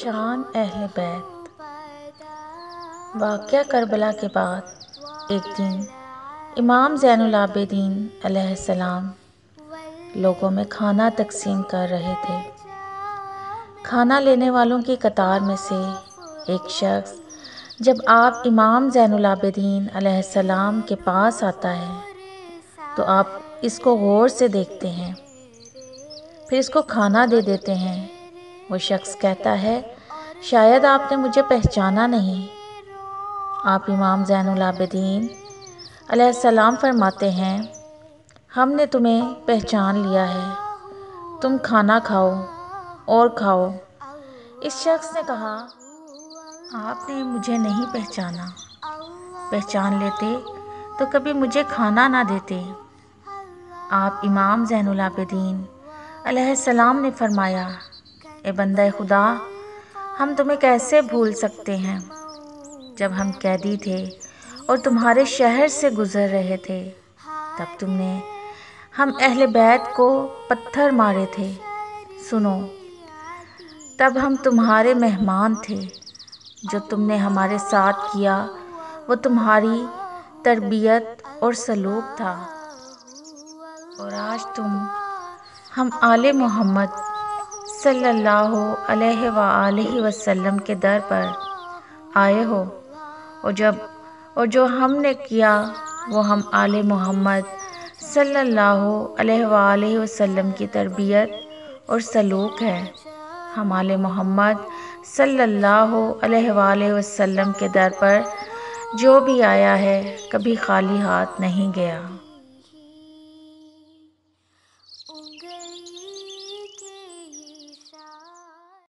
شان اہل بیت۔ واقعہ کربلا کے بعد ایک دن امام زین العابدین علیہ السلام لوگوں میں کھانا تقسیم کر رہے تھے۔ کھانا لینے والوں کی قطار میں سے ایک شخص جب آپ امام زین العابدین علیہ السلام کے پاس آتا ہے تو آپ اس کو غور سے دیکھتے ہیں، پھر اس کو کھانا دے دیتے ہیں۔ وہ شخص کہتا ہے، شاید آپ نے مجھے پہچانا نہیں۔ آپ امام زین العابدین علیہ السلام فرماتے ہیں، ہم نے تمہیں پہچان لیا ہے، تم کھانا کھاؤ اور کھاؤ۔ اس شخص نے کہا، آپ نے مجھے نہیں پہچانا، پہچان لیتے تو کبھی مجھے کھانا نہ دیتے۔ آپ امام زین العابدین علیہ السلام نے فرمایا، اے بندہ خدا، ہم تمہیں کیسے بھول سکتے ہیں؟ جب ہم قیدی تھے اور تمہارے شہر سے گزر رہے تھے تب تم نے ہم اہل بیت کو پتھر مارے تھے۔ سنو، تب ہم تمہارے مہمان تھے، جو تم نے ہمارے ساتھ کیا وہ تمہاری تربیت اور سلوک تھا، اور آج تم ہم آل محمد صلی اللہ علیہ وآلہ وسلم کے در پر آئے ہو، اور جو ہم نے کیا وہ ہم آل محمد صلی اللہ علیہ وآلہ وسلم کی تربیت اور سلوک ہے۔ ہم آل محمد صلی اللہ علیہ وآلہ وسلم کے در پر جو بھی آیا ہے کبھی خالی ہاتھ نہیں گیا۔